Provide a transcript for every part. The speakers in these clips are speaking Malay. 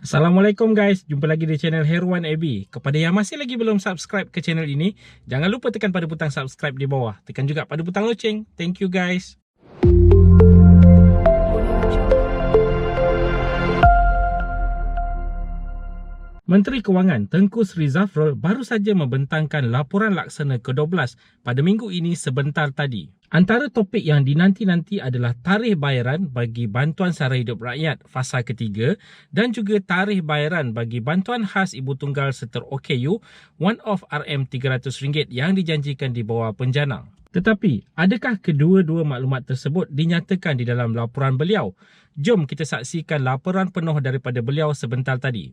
Assalamualaikum guys, jumpa lagi di channel Heruan AB. Kepada yang masih lagi belum subscribe ke channel ini, jangan lupa tekan pada butang subscribe di bawah. Tekan juga pada butang loceng. Thank you guys. Menteri Kewangan Tengku Sri Zafrul baru saja membentangkan laporan laksana ke-12 pada minggu ini sebentar tadi. Antara topik yang dinanti-nanti adalah tarikh bayaran bagi bantuan sara hidup rakyat fasa ketiga dan juga tarikh bayaran bagi bantuan khas ibu tunggal serta OKU one-off RM300 yang dijanjikan di bawah penjanang. Tetapi, adakah kedua-dua maklumat tersebut dinyatakan di dalam laporan beliau? Jom kita saksikan laporan penuh daripada beliau sebentar tadi.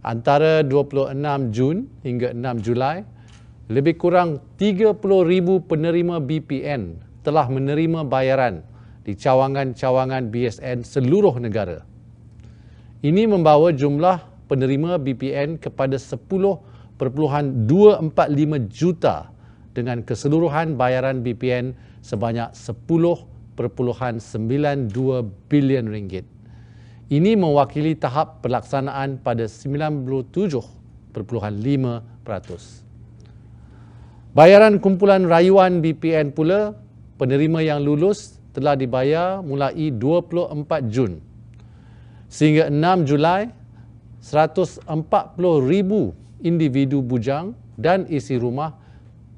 Antara 26 Jun hingga 6 Julai, lebih kurang 30,000 penerima BPN telah menerima bayaran di cawangan-cawangan BSN seluruh negara. Ini membawa jumlah penerima BPN kepada 10.245 juta dengan keseluruhan bayaran BPN sebanyak 10.92 bilion ringgit. Ini mewakili tahap pelaksanaan pada 97.5%. Bayaran kumpulan rayuan BPN pula, penerima yang lulus telah dibayar mulai 24 Jun. Sehingga 6 Julai, 140,000 individu bujang dan isi rumah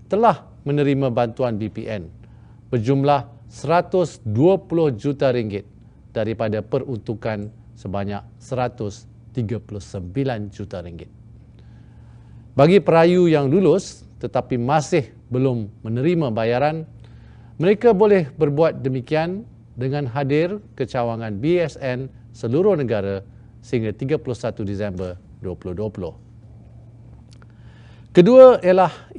telah menerima bantuan BPN berjumlah 120 juta ringgit daripada peruntukan sebanyak 139 juta ringgit. Bagi perayu yang lulus tetapi masih belum menerima bayaran, mereka boleh berbuat demikian dengan hadir ke cawangan BSN seluruh negara sehingga 31 Disember 2020. Kedua ialah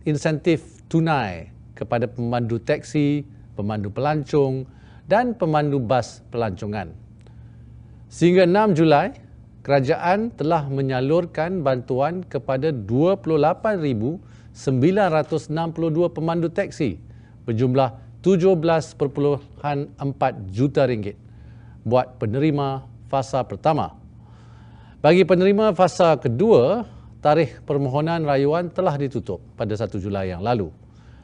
insentif tunai kepada pemandu teksi, pemandu pelancong dan pemandu bas pelancongan. Sehingga 6 Julai, kerajaan telah menyalurkan bantuan kepada 28,962 pemandu teksi berjumlah 17.4 juta ringgit buat penerima fasa pertama. Bagi penerima fasa kedua, tarikh permohonan rayuan telah ditutup pada 1 Julai yang lalu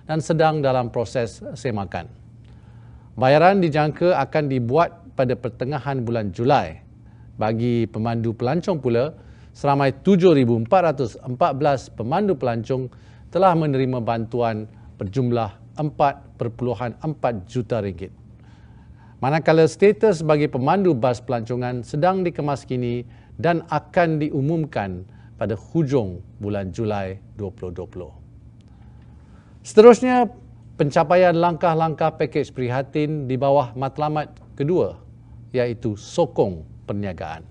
dan sedang dalam proses semakan. Bayaran dijangka akan dibuat pada pertengahan bulan Julai. Bagi pemandu pelancong pula, seramai 7,414 pemandu pelancong telah menerima bantuan berjumlah 4.4 juta ringgit. Manakala status bagi pemandu bas pelancongan sedang dikemaskini dan akan diumumkan pada hujung bulan Julai 2020. Seterusnya, pencapaian langkah-langkah pakej prihatin di bawah matlamat kedua, iaitu sokong perniagaan.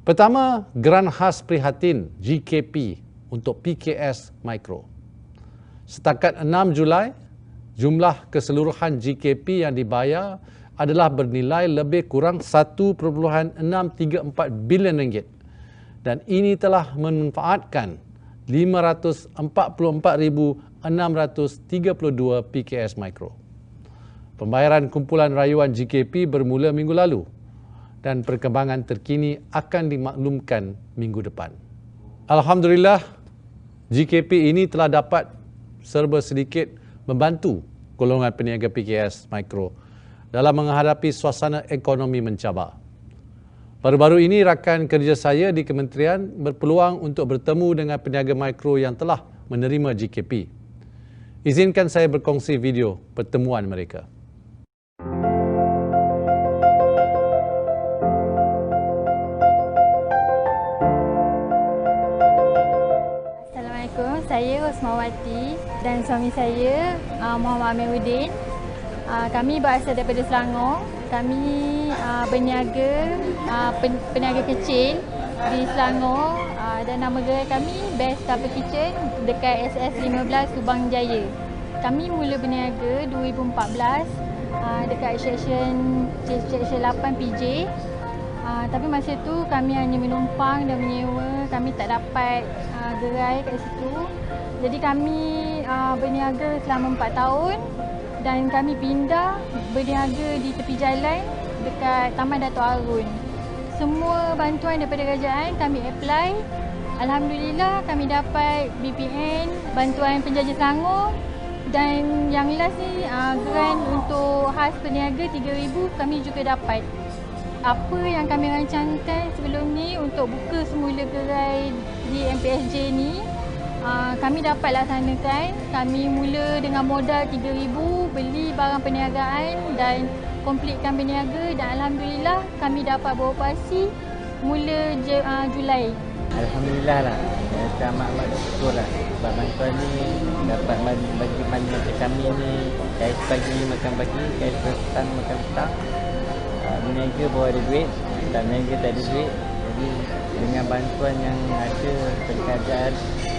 Pertama, Geran Khas Prihatin GKP untuk PKS Mikro. Setakat 6 Julai, jumlah keseluruhan GKP yang dibayar adalah bernilai lebih kurang 1.634 bilion ringgit dan ini telah memanfaatkan 544,632 PKS Mikro. Pembayaran kumpulan rayuan GKP bermula minggu lalu dan perkembangan terkini akan dimaklumkan minggu depan. Alhamdulillah, GKP ini telah dapat serba sedikit membantu golongan peniaga PKS Mikro dalam menghadapi suasana ekonomi mencabar. Baru-baru ini rakan kerja saya di kementerian berpeluang untuk bertemu dengan peniaga mikro yang telah menerima GKP. Izinkan saya berkongsi video pertemuan mereka. Assalamualaikum, saya Rosmawati dan suami saya Muhammad Amiruddin. Kami berasal daripada Selangor. Kami berniaga, peniaga kecil di Selangor dan nama gerai kami Best Couple Kitchen dekat SS 15 Subang Jaya. Kami mula berniaga 2014 dekat section 8 PJ. Tapi masa tu kami hanya menumpang dan menyewa, kami tak dapat gerai kat situ. Jadi kami berniaga selama 4 tahun. Dan kami pindah berniaga di tepi jalan dekat Taman Dato' Harun. semua bantuan daripada kerajaan kami apply. Alhamdulillah kami dapat BPN, bantuan penjaja Selangor, dan yang last ni grant untuk khas peniaga 3,000 kami juga dapat. Apa yang kami rancangkan sebelum ni untuk buka semula gerai di MPSJ ni, kami dapat laksanakan. Kami mula dengan modal 3,000, beli barang perniagaan dan komplitkan berniaga, dan Alhamdulillah kami dapat beroperasi mula Julai. Alhamdulillah lah, saya amat bersyukur lah sebab bantuan ni dapat bagi mana macam kami ni, kais pagi makan pagi, kais petang makan petang, berniaga baru ada duit, tak berniaga tak ada duit. Jadi dengan bantuan yang ada daripada kerajaan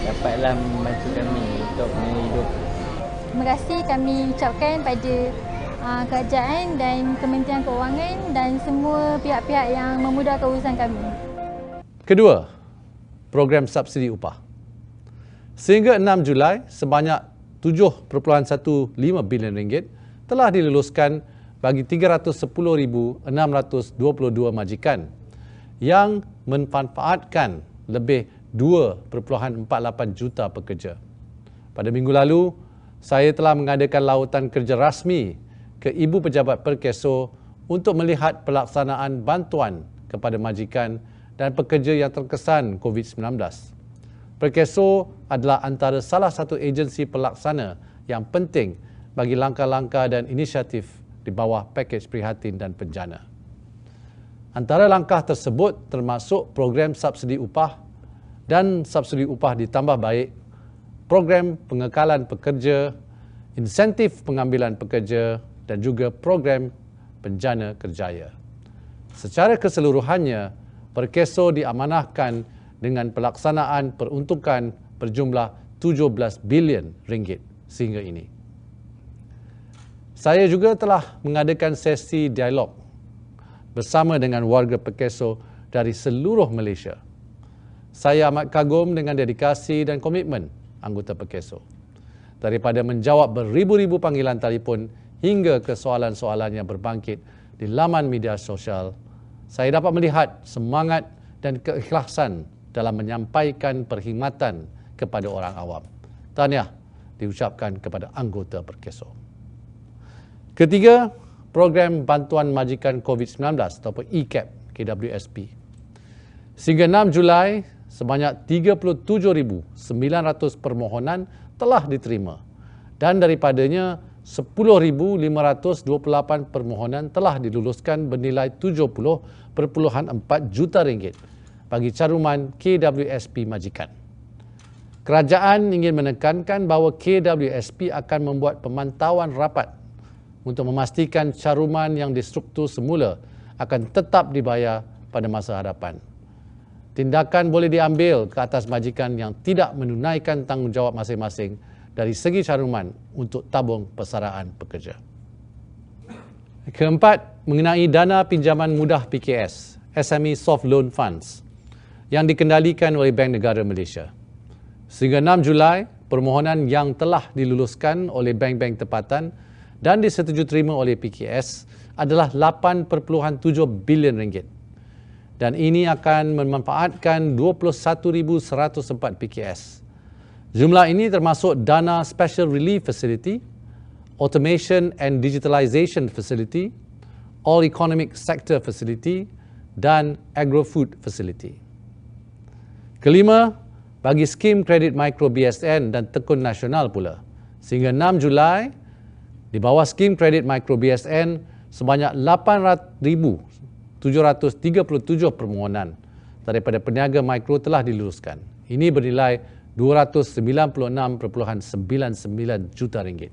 dapatlah membantu kami untuk menyara hidup. Terima kasih kami ucapkan pada kerajaan dan Kementerian Keuangan dan semua pihak-pihak yang memudahkan urusan kami. Kedua, program subsidi upah. Sehingga 6 Julai, sebanyak 7.15 bilion ringgit telah diluluskan bagi 310,622 majikan yang memanfaatkan lebih 2.48 juta pekerja. Pada minggu lalu, saya telah mengadakan lautan kerja rasmi ke Ibu Pejabat Perkeso untuk melihat pelaksanaan bantuan kepada majikan dan pekerja yang terkesan COVID-19. Perkeso adalah antara salah satu agensi pelaksana yang penting bagi langkah-langkah dan inisiatif di bawah pakej prihatin dan bencana. Antara langkah tersebut termasuk program subsidi upah dan subsidi upah ditambah baik, program pengekalan pekerja, insentif pengambilan pekerja dan juga program Penjana Kerjaya. Secara keseluruhannya, Perkeso diamanahkan dengan pelaksanaan peruntukan berjumlah 17 bilion ringgit sehingga ini. Saya juga telah mengadakan sesi dialog bersama dengan warga Perkeso dari seluruh Malaysia. Saya amat kagum dengan dedikasi dan komitmen anggota Perkeso. Daripada menjawab beribu-ribu panggilan telefon hingga ke soalan-soalan yang berbangkit di laman media sosial, saya dapat melihat semangat dan keikhlasan dalam menyampaikan perkhidmatan kepada orang awam. Tahniah diucapkan kepada anggota Perkeso. Ketiga, program bantuan majikan COVID-19 ataupun ECAP KWSP. Sehingga 6 Julai, sebanyak 37,900 permohonan telah diterima dan daripadanya 10,528 permohonan telah diluluskan bernilai 70.4 juta ringgit bagi caruman KWSP majikan. Kerajaan ingin menekankan bahawa KWSP akan membuat pemantauan rapat untuk memastikan caruman yang distruktur semula akan tetap dibayar pada masa hadapan. Tindakan boleh diambil ke atas majikan yang tidak menunaikan tanggungjawab masing-masing dari segi caruman untuk tabung persaraan pekerja. Keempat, mengenai dana pinjaman mudah PKS, SME Soft Loan Funds, yang dikendalikan oleh Bank Negara Malaysia. Sehingga 6 Julai, permohonan yang telah diluluskan oleh bank-bank tempatan dan disetujui terima oleh PKS adalah 8.7 bilion ringgit. Dan ini akan memanfaatkan 21,104 PKS. Jumlah ini termasuk dana Special Relief Facility, Automation and Digitalization Facility, All Economic Sector Facility dan Agro-Food Facility. Kelima, bagi skim kredit mikro BSN dan tekun nasional pula. Sehingga 6 Julai, di bawah skim kredit mikro BSN, sebanyak 8,737 permohonan daripada peniaga mikro telah diluluskan. Ini bernilai 296.99 juta ringgit.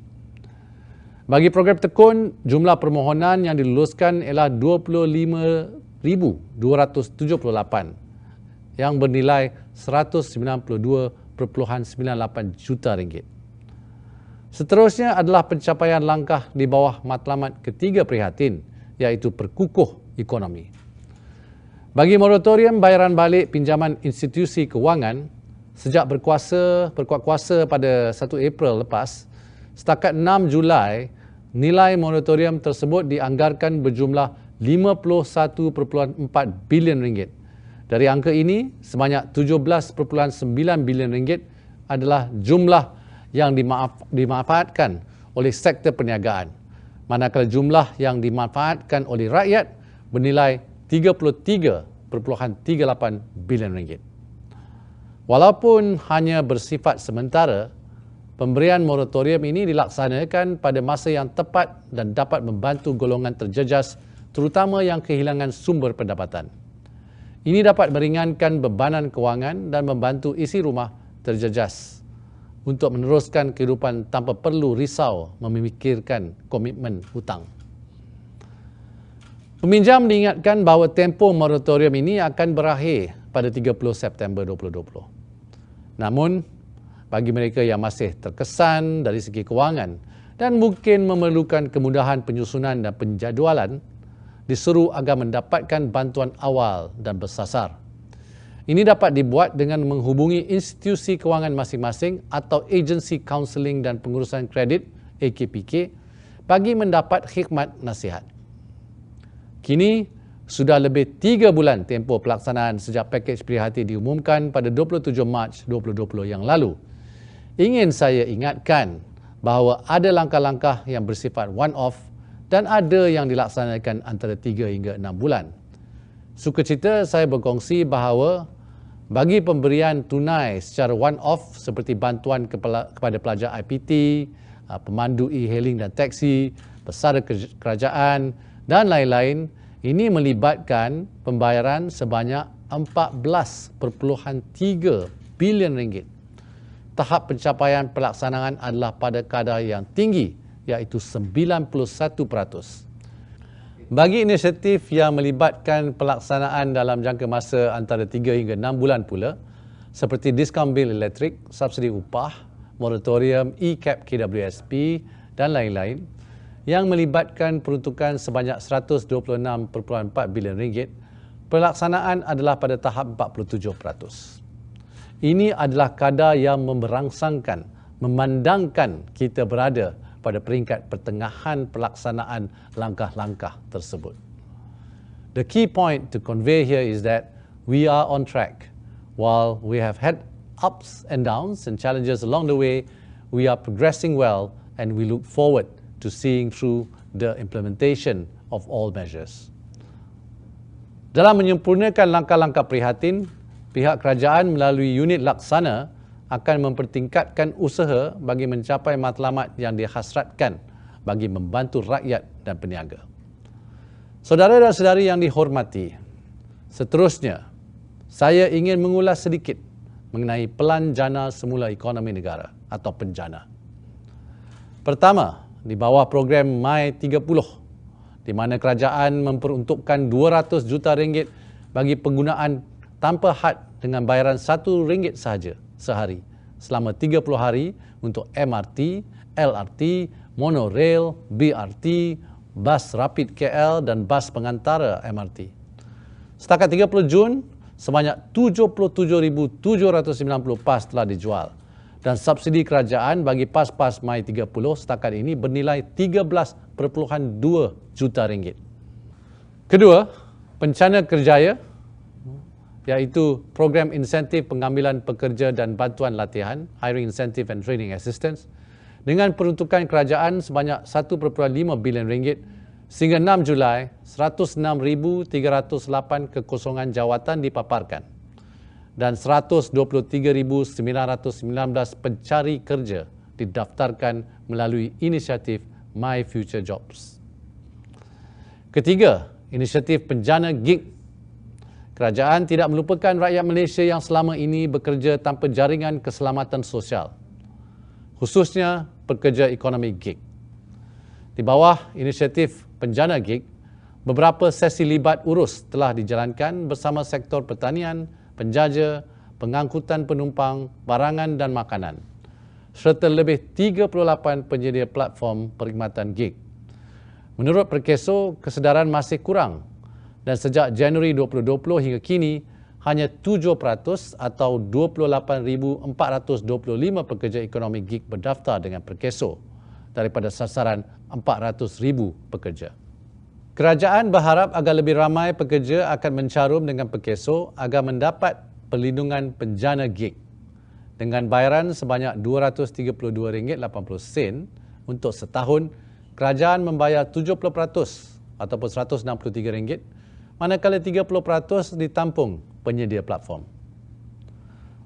Bagi program tekun, jumlah permohonan yang diluluskan ialah 25,278 yang bernilai 192.98 juta ringgit. Seterusnya adalah pencapaian langkah di bawah matlamat ketiga prihatin, iaitu perkukuh ekonomi. Bagi moratorium bayaran balik pinjaman institusi kewangan, sejak berkuat kuasa pada 1 April lepas, setakat 6 Julai, nilai moratorium tersebut dianggarkan berjumlah RM51.4 bilion. Dari angka ini, sebanyak RM17.9 bilion adalah jumlah yang dimanfaatkan oleh sektor perniagaan, manakala jumlah yang dimanfaatkan oleh rakyat bernilai RM33.38 bilion. Walaupun hanya bersifat sementara, pemberian moratorium ini dilaksanakan pada masa yang tepat dan dapat membantu golongan terjejas, terutama yang kehilangan sumber pendapatan. Ini dapat meringankan bebanan kewangan dan membantu isi rumah terjejas untuk meneruskan kehidupan tanpa perlu risau memikirkan komitmen hutang. Peminjam diingatkan bahawa tempoh moratorium ini akan berakhir pada 30 September 2020. Namun, bagi mereka yang masih terkesan dari segi kewangan dan mungkin memerlukan kemudahan penyusunan dan penjadualan, diseru agar mendapatkan bantuan awal dan bersasar. Ini dapat dibuat dengan menghubungi institusi kewangan masing-masing atau agensi kaunseling dan pengurusan kredit AKPK bagi mendapat khidmat nasihat. Kini, sudah lebih 3 bulan tempoh pelaksanaan sejak pakej prihatin diumumkan pada 27 Mac 2020 yang lalu. Ingin saya ingatkan bahawa ada langkah-langkah yang bersifat one-off dan ada yang dilaksanakan antara 3 hingga 6 bulan. Sukacita saya berkongsi bahawa bagi pemberian tunai secara one-off seperti bantuan kepada pelajar IPT, pemandu e-hailing dan taksi, pesara kerajaan dan lain-lain, ini melibatkan pembayaran sebanyak RM14.3 bilion. Tahap pencapaian pelaksanaan adalah pada kadar yang tinggi, iaitu 91%. Bagi inisiatif yang melibatkan pelaksanaan dalam jangka masa antara 3 hingga 6 bulan pula, seperti diskaun bil elektrik, subsidi upah, moratorium e-cap KWSP dan lain-lain, yang melibatkan peruntukan sebanyak RM126.4 bilion, pelaksanaan adalah pada tahap 47%. Ini adalah kadar yang memberangsangkan, memandangkan kita berada pada peringkat pertengahan pelaksanaan langkah-langkah tersebut. The key point to convey here is that we are on track. While we have had ups and downs and challenges along the way, we are progressing well and we look forward to seeing through the implementation of all measures. Dalam menyempurnakan langkah-langkah prihatin, pihak kerajaan melalui unit laksana akan mempertingkatkan usaha bagi mencapai matlamat yang dihasratkan bagi membantu rakyat dan peniaga. Saudara dan saudari yang dihormati, seterusnya, saya ingin mengulas sedikit mengenai Pelan Jana Semula Ekonomi Negara atau PENJANA. Pertama, di bawah program My30, di mana kerajaan memperuntukkan RM200 juta bagi penggunaan tanpa had dengan bayaran RM1 sahaja sehari selama 30 hari untuk MRT, LRT, monorail, BRT, bas rapid KL dan bas pengantara MRT. Setakat 30 Jun, sebanyak 77,790 pas telah dijual dan subsidi kerajaan bagi pas-pas My30 setakat ini bernilai RM13.2 juta. Kedua, Pencana Kerjaya, iaitu program insentif pengambilan pekerja dan bantuan latihan, Hiring Incentive and Training Assistance, dengan peruntukan kerajaan sebanyak RM1.5 bilion sehingga 6 Julai, 106,308 kekosongan jawatan dipaparkan dan 123,919 pencari kerja didaftarkan melalui inisiatif My Future Jobs. Ketiga, inisiatif Penjana Gig. Kerajaan tidak melupakan rakyat Malaysia yang selama ini bekerja tanpa jaringan keselamatan sosial, khususnya pekerja ekonomi gig. Di bawah inisiatif Penjana Gig, beberapa sesi libat urus telah dijalankan bersama sektor pertanian, penjaja, pengangkutan penumpang, barangan dan makanan, serta lebih 38 penyedia platform perkhidmatan gig. Menurut Perkeso, kesedaran masih kurang dan sejak Januari 2020 hingga kini, hanya 7% atau 28,425 pekerja ekonomi gig berdaftar dengan Perkeso daripada sasaran 400,000 pekerja. Kerajaan berharap agar lebih ramai pekerja akan mencarum dengan Perkeso agar mendapat perlindungan penjana gig dengan bayaran sebanyak RM232.80 untuk setahun. Kerajaan membayar 70% ataupun RM163, manakala 30% ditampung penyedia platform.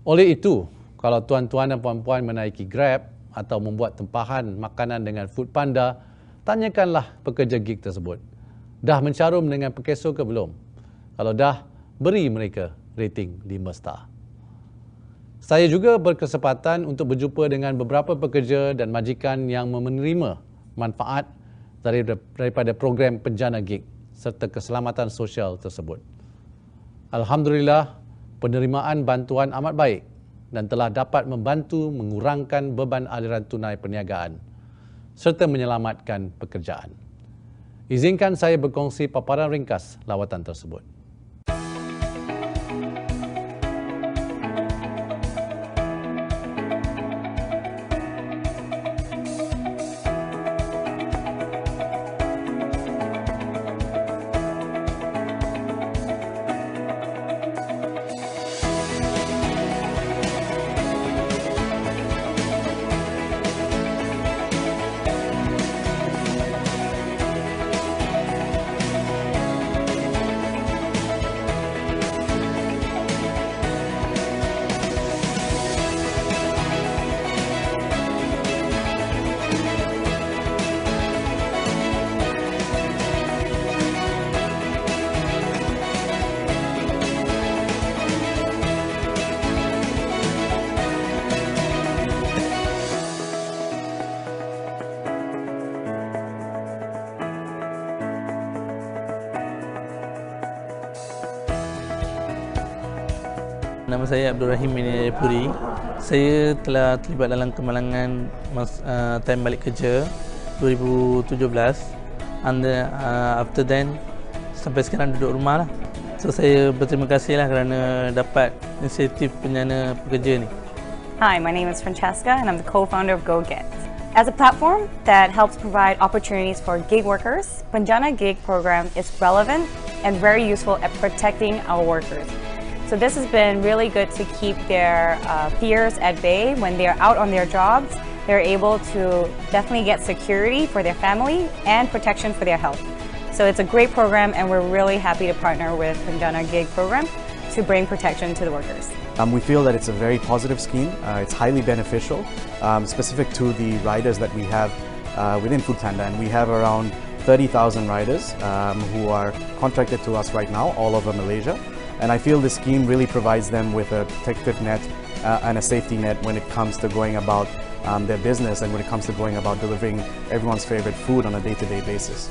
Oleh itu, kalau tuan-tuan dan puan-puan menaiki Grab atau membuat tempahan makanan dengan Foodpanda, tanyakanlah pekerja gig tersebut. Dah mencarum dengan Perkeso ke belum? Kalau dah, beri mereka rating 5 star. Saya juga berkesempatan untuk berjumpa dengan beberapa pekerja dan majikan yang menerima manfaat daripada program penjana gig serta keselamatan sosial tersebut. Alhamdulillah, penerimaan bantuan amat baik dan telah dapat membantu mengurangkan beban aliran tunai perniagaan serta menyelamatkan pekerjaan. Izinkan saya berkongsi paparan ringkas lawatan tersebut. Nama saya Abdul Rahim bin Puri. Saya telah terlibat dalam kemalangan time balik kerja 2017. And after then, sampai sekarang duduk rumah lah. So saya berterima kasih lah kerana dapat inisiatif penjana pekerja ni. Hi, my name is Francesca and I'm the co-founder of GoGet. As a platform that helps provide opportunities for gig workers, Penjana Gig program is relevant and very useful at protecting our workers. So this has been really good to keep their fears at bay when they're out on their jobs. They're able to definitely get security for their family and protection for their health. So it's a great program and we're really happy to partner with Penjana Gig program to bring protection to the workers. We feel that it's a very positive scheme. It's highly beneficial, specific to the riders that we have within Foodpanda. And we have around 30,000 riders who are contracted to us right now, all over Malaysia. And I feel this scheme really provides them with a protective net and a safety net when it comes to going about their business and when it comes to going about delivering everyone's favorite food on a day-to-day basis.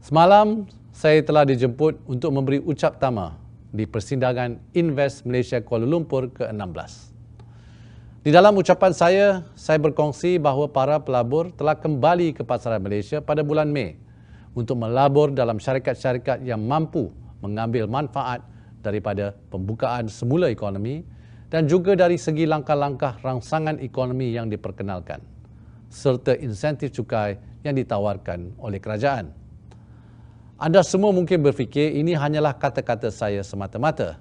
Semalam, saya telah dijemput untuk memberi ucap tama di persidangan Invest Malaysia Kuala Lumpur ke-16. Di dalam ucapan saya berkongsi bahawa para pelabur telah kembali ke pasaran Malaysia pada bulan Mei untuk melabur dalam syarikat-syarikat yang mampu mengambil manfaat daripada pembukaan semula ekonomi dan juga dari segi langkah-langkah rangsangan ekonomi yang diperkenalkan serta insentif cukai yang ditawarkan oleh kerajaan. Anda semua mungkin berfikir ini hanyalah kata-kata saya semata-mata.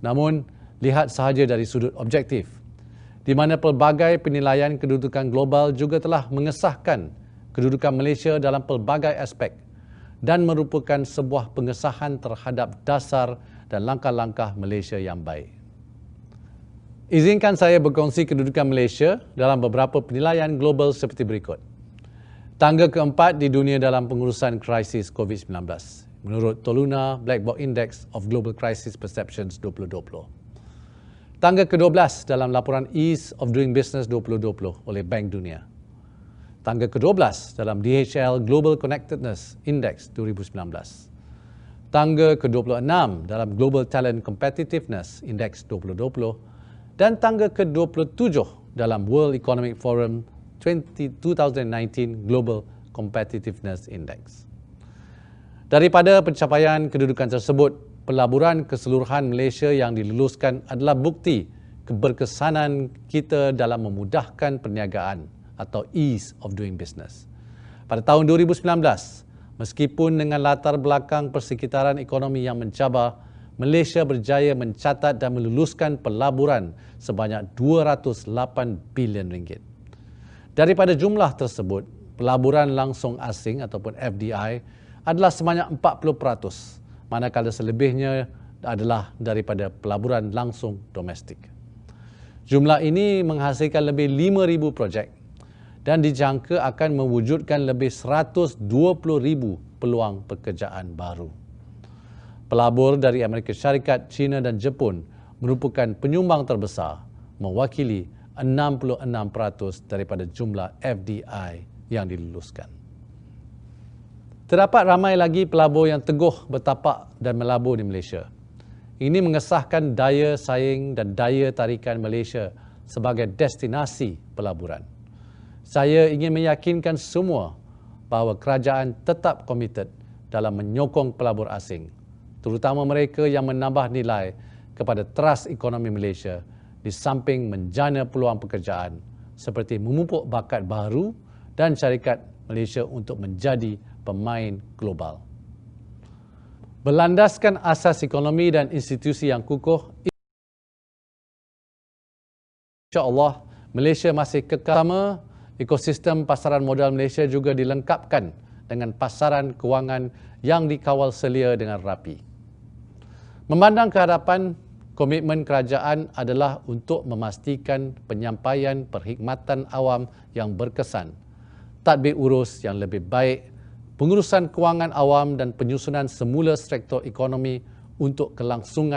Namun, lihat sahaja dari sudut objektif, di mana pelbagai penilaian kedudukan global juga telah mengesahkan kedudukan Malaysia dalam pelbagai aspek dan merupakan sebuah pengesahan terhadap dasar dan langkah-langkah Malaysia yang baik. Izinkan saya berkongsi kedudukan Malaysia dalam beberapa penilaian global seperti berikut. Tangga keempat di dunia dalam pengurusan krisis COVID-19 menurut Toluna Black Box Index of Global Crisis Perceptions 2020. Tangga ke-12 dalam laporan Ease of Doing Business 2020 oleh Bank Dunia. Tangga ke-12 dalam DHL Global Connectedness Index 2019. Tangga ke-26 dalam Global Talent Competitiveness Index 2020 dan tangga ke-27 dalam World Economic Forum 2019 Global Competitiveness Index. Daripada pencapaian kedudukan tersebut, pelaburan keseluruhan Malaysia yang diluluskan adalah bukti keberkesanan kita dalam memudahkan perniagaan atau ease of doing business. Pada tahun 2019, meskipun dengan latar belakang persekitaran ekonomi yang mencabar, Malaysia berjaya mencatat dan meluluskan pelaburan sebanyak 208 bilion ringgit. Daripada jumlah tersebut, pelaburan langsung asing ataupun FDI adalah sebanyak 40%, manakala selebihnya adalah daripada pelaburan langsung domestik. Jumlah ini menghasilkan lebih 5,000 projek dan dijangka akan mewujudkan lebih 120,000 peluang pekerjaan baru. Pelabur dari Amerika Syarikat, China dan Jepun merupakan penyumbang terbesar, mewakili 66% daripada jumlah FDI yang diluluskan. Terdapat ramai lagi pelabur yang teguh bertapak dan melabur di Malaysia. Ini mengesahkan daya saing dan daya tarikan Malaysia sebagai destinasi pelaburan. Saya ingin meyakinkan semua bahawa kerajaan tetap komited dalam menyokong pelabur asing, terutama mereka yang menambah nilai kepada teras ekonomi Malaysia di samping menjana peluang pekerjaan seperti memupuk bakat baru dan syarikat Malaysia untuk menjadi pemain global. Berlandaskan asas ekonomi dan institusi yang kukuh, insya-Allah Malaysia masih kekal. Ekosistem pasaran modal Malaysia juga dilengkapkan dengan pasaran kewangan yang dikawal selia dengan rapi. Memandang ke hadapan, komitmen kerajaan adalah untuk memastikan penyampaian perkhidmatan awam yang berkesan, tadbir urus yang lebih baik, pengurusan kewangan awam dan penyusunan semula sektor ekonomi untuk kelangsungan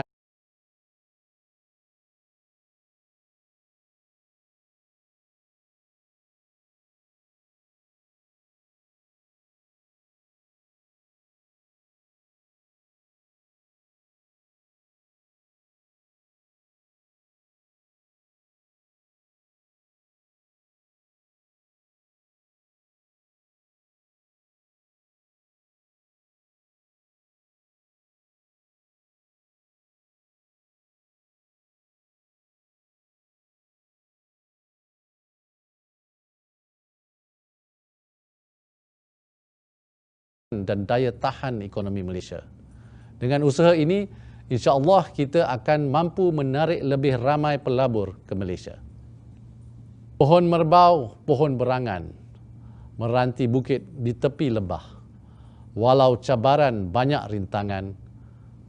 dan daya tahan ekonomi Malaysia. Dengan usaha ini, insya-Allah kita akan mampu menarik lebih ramai pelabur ke Malaysia. Pohon merbau, pohon berangan, meranti bukit di tepi lembah. Walau cabaran banyak rintangan,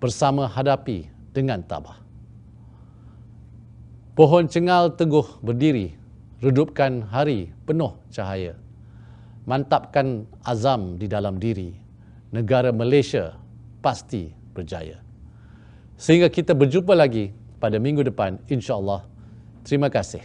bersama hadapi dengan tabah. Pohon cengal teguh berdiri, redupkan hari penuh cahaya. Mantapkan azam di dalam diri, negara Malaysia pasti berjaya. Sehingga kita berjumpa lagi pada minggu depan, insya-Allah. Terima kasih.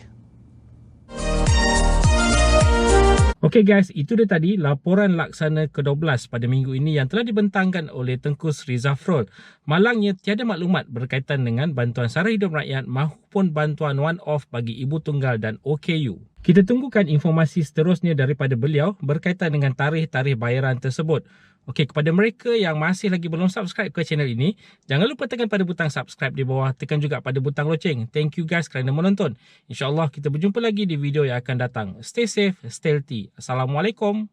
Okey guys, itu dia tadi laporan laksana ke-12 pada minggu ini yang telah dibentangkan oleh Tengku Sri Zafrul. Malangnya tiada maklumat berkaitan dengan bantuan sara hidup rakyat maupun bantuan one-off bagi ibu tunggal dan OKU. Kita tunggukan informasi seterusnya daripada beliau berkaitan dengan tarikh-tarikh bayaran tersebut. Okey, kepada mereka yang masih lagi belum subscribe ke channel ini, jangan lupa tekan pada butang subscribe di bawah, tekan juga pada butang loceng. Thank you guys kerana menonton. InsyaAllah kita berjumpa lagi di video yang akan datang. Stay safe, stay healthy. Assalamualaikum.